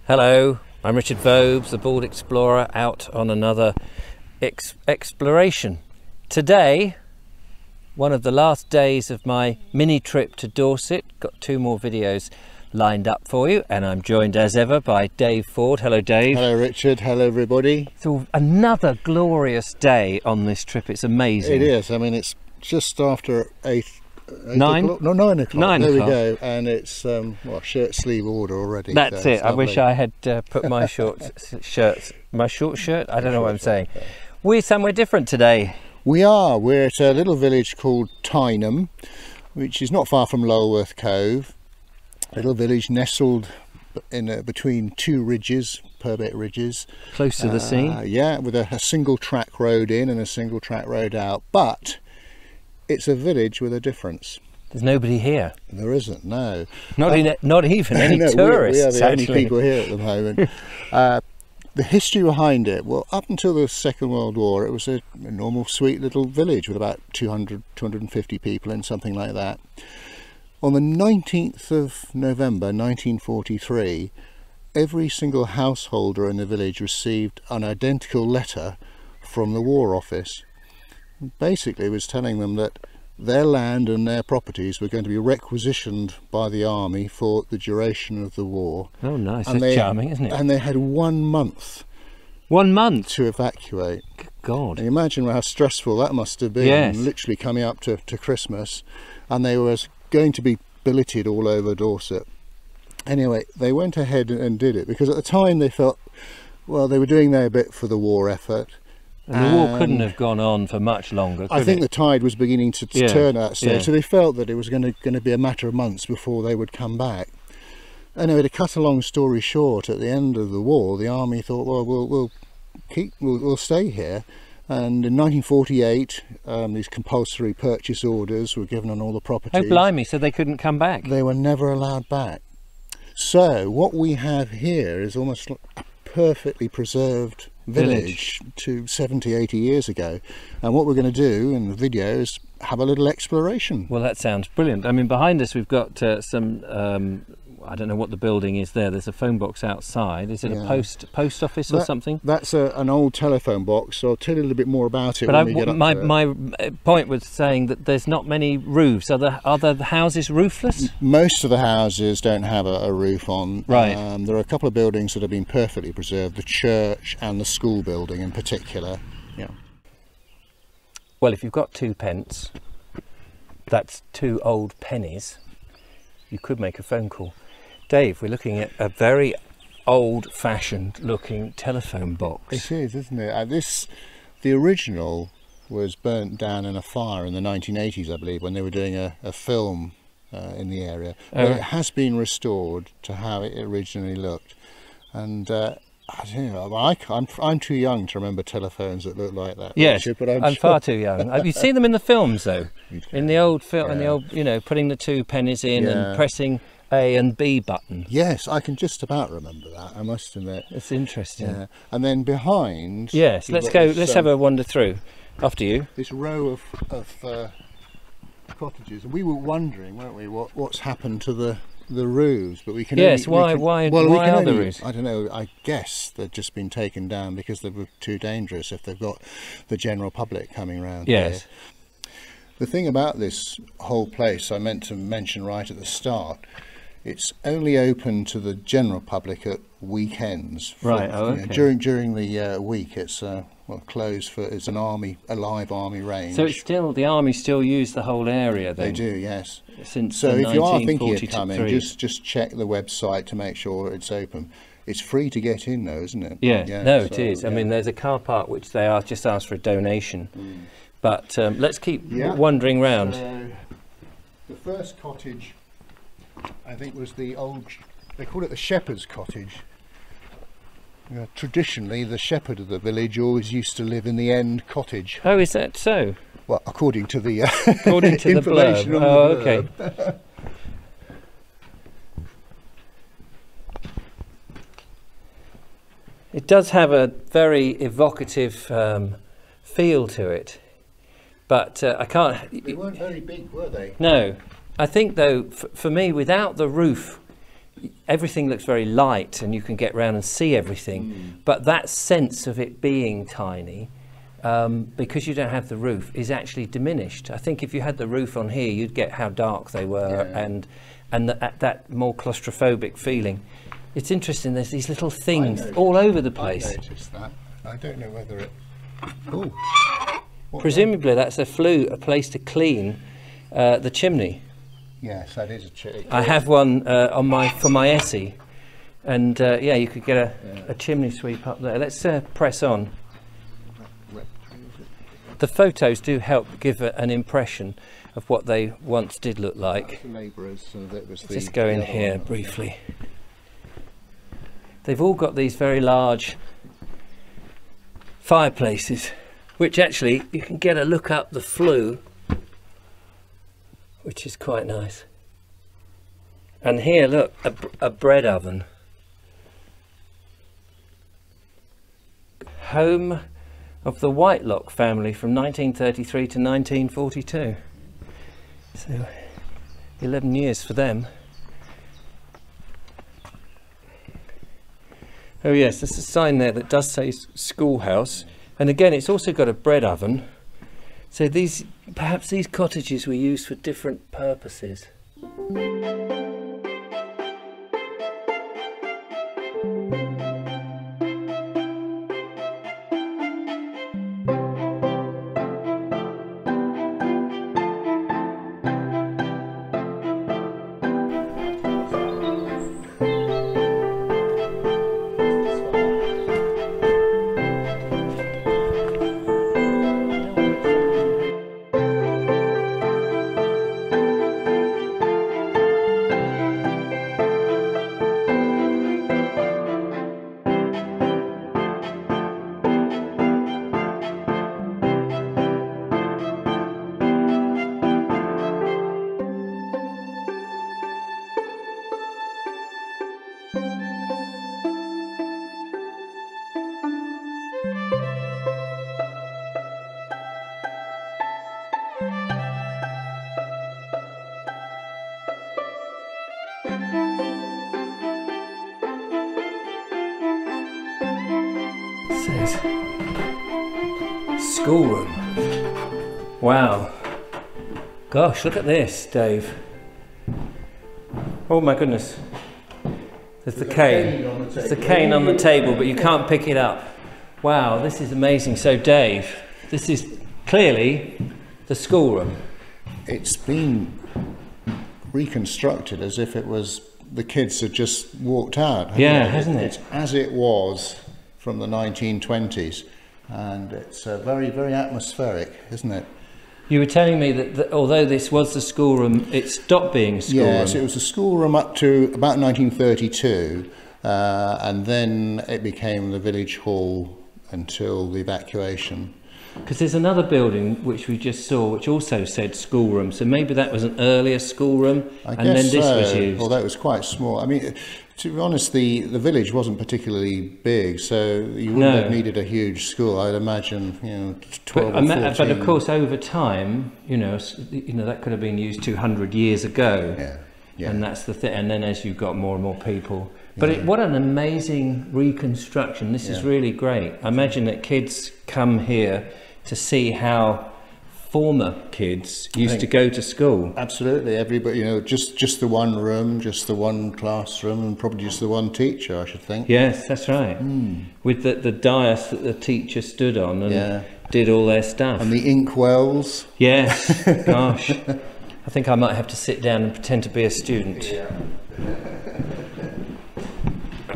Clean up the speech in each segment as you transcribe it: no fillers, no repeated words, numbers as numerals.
Hello, I'm Richard Vobes, the Bald Explorer, out on another exploration. Today, one of the last days of my mini trip to Dorset. Got two more videos lined up for you, and I'm joined as ever by Dave Ford. Hello Dave. Hello Richard, hello everybody. So another glorious day on this trip. It's amazing. It is, I mean it's just after 9 o'clock? No, 9 o'clock. 9 there o'clock. we go, and it's shirt sleeve order already. That's so it. it's I wish lovely. I had put my short shirt. I don't know what I'm saying. We're somewhere different today. We're at a little village called Tyneham, which is not far from Lulworth Cove. A little village nestled in between two ridges, Purbeck ridges. Close to the sea. Yeah, with a single track road in and a single track road out. But it's a village with a difference. There's nobody here. There isn't, no. Not even any No, tourists. we are the only actually. people here at the moment. The history behind it, well, up until the Second World War, it was a normal, sweet little village with about 250 people in, something like that. On the 19th of November 1943, every single householder in the village received an identical letter from the War Office. Basically, it was telling them that their land and their properties were going to be requisitioned by the army for the duration of the war. Oh, nice. And That's charming, isn't it? And they had 1 month 1 month. to evacuate. Good God. And imagine how stressful that must have been. Yes. Literally coming up to Christmas, and they were going to be billeted all over Dorset. Anyway, they went ahead and did it because at the time they felt, well, they were doing their bit for the war effort. And the war couldn't have gone on for much longer, could I think it? the tide was beginning to Yeah, turn at that stage, yeah. so they felt that it was going to be a matter of months before they would come back. Anyway, to cut a long story short, at the end of the war, the army thought, well, we'll stay here. And in 1948, these compulsory purchase orders were given on all the properties. Oh, blimey, so they couldn't come back. They were never allowed back. So what we have here is almost like a perfectly preserved village to 70, 80 years ago. And what we're going to do in the video is have a little exploration. Well, that sounds brilliant. I mean, behind us we've got some, I don't know what the building is there. There's a phone box outside. Is it a post office or something? That's an old telephone box, so I'll tell you a little bit more about it But when we get up to it. my point was saying that there's not many roofs. Are the houses roofless? Most of the houses don't have a roof on. Right. There are a couple of buildings that have been perfectly preserved, the church and the school building in particular. Yeah. Well, if you've got 2 pence, that's 2 old pennies, you could make a phone call. Dave, we're looking at a very old-fashioned looking telephone box. It is, isn't it? The original was burnt down in a fire in the 1980s, I believe, when they were doing a film in the area. But it has been restored to how it originally looked. And I don't know, I'm too young to remember telephones that look like that. Yes, Richard, but I'm far too young. Have you seen them in the films though? In the old film, Yeah. in the old, you know, putting the 2 pennies in Yeah. and pressing A and B button. Yes, I can just about remember that, I must admit. It's interesting. Yeah. And then behind... Yes, you've let's got go. this, Let's have a wander through. After you. this row of cottages, and we were wondering, weren't we, what's happened to the roofs, but we can Yes, only, why we can are the only- roofs? I don't know, I guess they've just been taken down because they were too dangerous if they've got the general public coming round Yes. here. The thing about this whole place I meant to mention right at the start, it's only open to the general public at weekends. Right, oh, okay. During the week it's closed for, it's a live army range. So it's still, the army still use the whole area then? They do, yes. Since So the if you are thinking of 1943. coming, just check the website to make sure it's open. It's free to get in though, isn't it? Yeah, no, it so, is. I yeah. mean, there's a car park which they are just asked for a donation. But let's keep Yeah. wandering round. So, the first cottage, I think, was the old, they call it the shepherd's cottage. Traditionally, the shepherd of the village always used to live in the end cottage. Oh, is that so? Well, according to the According to the blurb. information on Oh, the okay. blurb. It does have a very evocative feel to it, but I can't. They weren't very big, were they? No, I think though, for me, without the roof everything looks very light and you can get around and see everything, but that sense of it being tiny, because you don't have the roof, is actually diminished. I think if you had the roof on here, you'd get how dark they were, and that more claustrophobic feeling. It's interesting, there's these little things all over the place. I noticed that. I don't know whether it... Oh. Presumably that's a flue, a place to clean the chimney. Yes, that is a chimney. I have one for my Essie, and yeah, you could get a chimney sweep up there. Let's press on. The photos do help give an impression of what they once did look like. Labourers, so that was Let's go in here briefly. They've all got these very large fireplaces, which actually you can get a look up the flue, which is quite nice. And here, look, a bread oven. Home of the Whitelock family from 1933 to 1942. So 11 years for them. Oh yes, there's a sign there that does say schoolhouse, and again it's also got a bread oven. So perhaps these cottages were used for different purposes. Says schoolroom. Wow. Gosh, look at this, Dave. Oh my goodness. There's the cane. There's the cane on the table, but you can't pick it up. Wow, this is amazing. So Dave, this is clearly the schoolroom. It's been reconstructed as if it was the kids had just walked out. Yeah, hasn't it? It's as it was from the 1920s, and it's very, very atmospheric, isn't it? You were telling me that although this was the schoolroom, it stopped being a schoolroom. Yes, it was a schoolroom up to about 1932, and then it became the village hall until the evacuation. Because there's another building which we just saw which also said schoolroom, so maybe that was an earlier schoolroom and then this was used. Well, that was quite small. I mean, to be honest, the village wasn't particularly big, so you wouldn't have needed a huge school. I'd imagine, 12 or 14. But of course, over time, you know, that could have been used 200 years ago. Yeah. And that's the thing. And then as you got more and more people. But what an amazing reconstruction. This is really great. I imagine that kids come here to see how former kids used to go to school. Absolutely, everybody, just the one room, just the one classroom, and probably just the one teacher, I should think. Yes, that's right. With the dais that the teacher stood on and did all their stuff. And the inkwells. Yes, gosh. I think I might have to sit down and pretend to be a student. Yeah.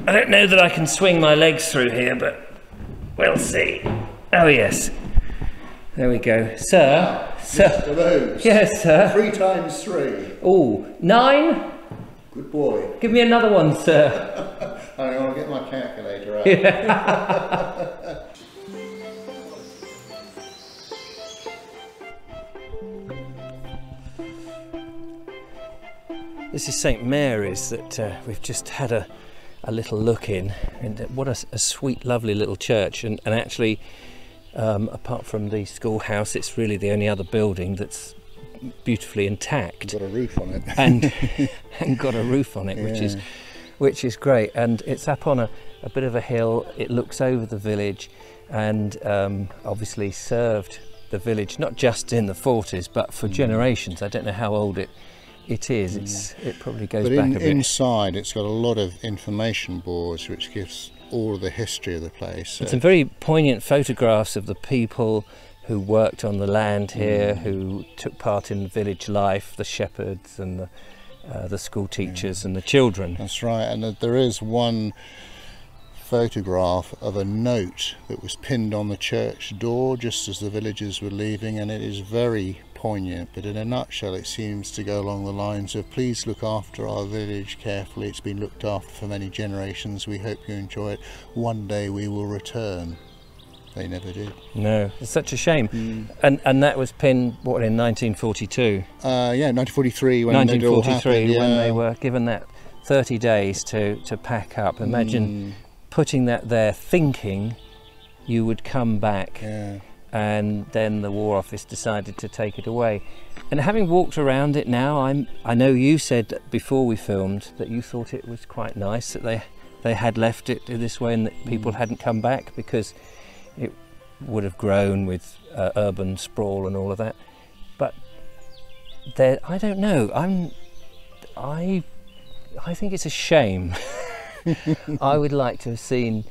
I don't know that I can swing my legs through here, but we'll see. Oh yes. There we go. Sir? Mr. Rose. Yes, sir. 3 times 3. Oh, 9? Good boy. Give me another one, sir. I want to get my calculator out. Yeah. This is St Mary's that we've just had a little look in, and what a sweet, lovely little church. And actually, apart from the schoolhouse, it's really the only other building that's beautifully intact. Got a roof on it. and got a roof on it, which is which is great. And it's up on a bit of a hill. It looks over the village, and obviously served the village not just in the 40s but for generations. I don't know how old it is. It probably goes back a bit. Inside it's got a lot of information boards which gives all of the history of the place. It's some very poignant photographs of the people who worked on the land here, who took part in village life, the shepherds and the school teachers and the children. That's right, and there is one photograph of a note that was pinned on the church door just as the villagers were leaving, and it is very poignant, but in a nutshell it seems to go along the lines of, please look after our village carefully, it's been looked after for many generations, we hope you enjoy it, one day we will return. They never did. No, it's such a shame. And that was pinned, what, in 1942? Yeah, 1943 when 1943 it all happened, yeah. when they were given that 30 days to pack up. Imagine putting that there, thinking you would come back, and then the War Office decided to take it away. And having walked around it now, I know you said before we filmed that you thought it was quite nice that they had left it this way and that people hadn't come back, because it would have grown with urban sprawl and all of that. But there, I don't know. I think it's a shame. I would like to have seen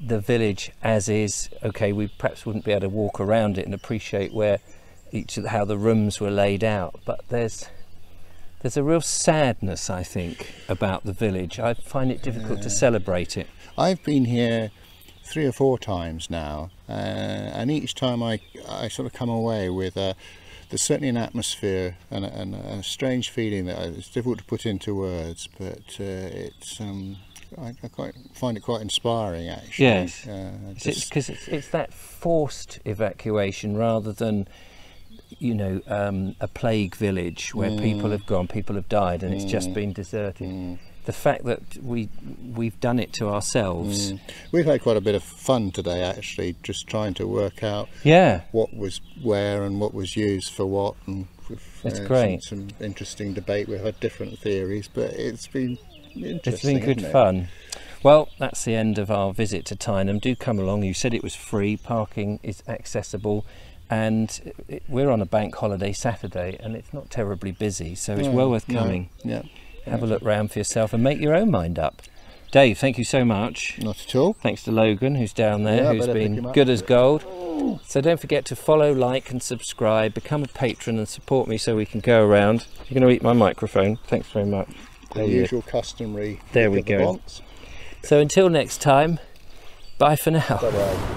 the village as is. Okay, we perhaps wouldn't be able to walk around it and appreciate where how the rooms were laid out, but there's a real sadness, I think, about the village. I find it difficult to celebrate it. I've been here 3 or 4 times now, and each time I sort of come away with there's certainly an atmosphere and a strange feeling that it's difficult to put into words, but it's I quite find it quite inspiring, actually. Yes, because it's that forced evacuation rather than, you know, a plague village where people have gone, people have died, and it's just been deserted. The fact that we've done it to ourselves. We've had quite a bit of fun today, actually, just trying to work out what was where and what was used for what, and it's great. Some interesting debate. We've had different theories, but it's been interesting. It's been good fun. Well, that's the end of our visit to Tyneham. Do come along. You said it was free, parking is accessible, and we're on a bank holiday Saturday and it's not terribly busy, so it's well worth coming. Yeah. Have a look round for yourself and make your own mind up. Dave, thank you so much. Not at all. Thanks to Logan, who's down there, who's been good as gold. So don't forget to follow, like and subscribe, become a patron and support me so we can go around. You're going to eat my microphone. Thanks very much. The usual customary. There we go. So until next time, bye for now. Bye-bye.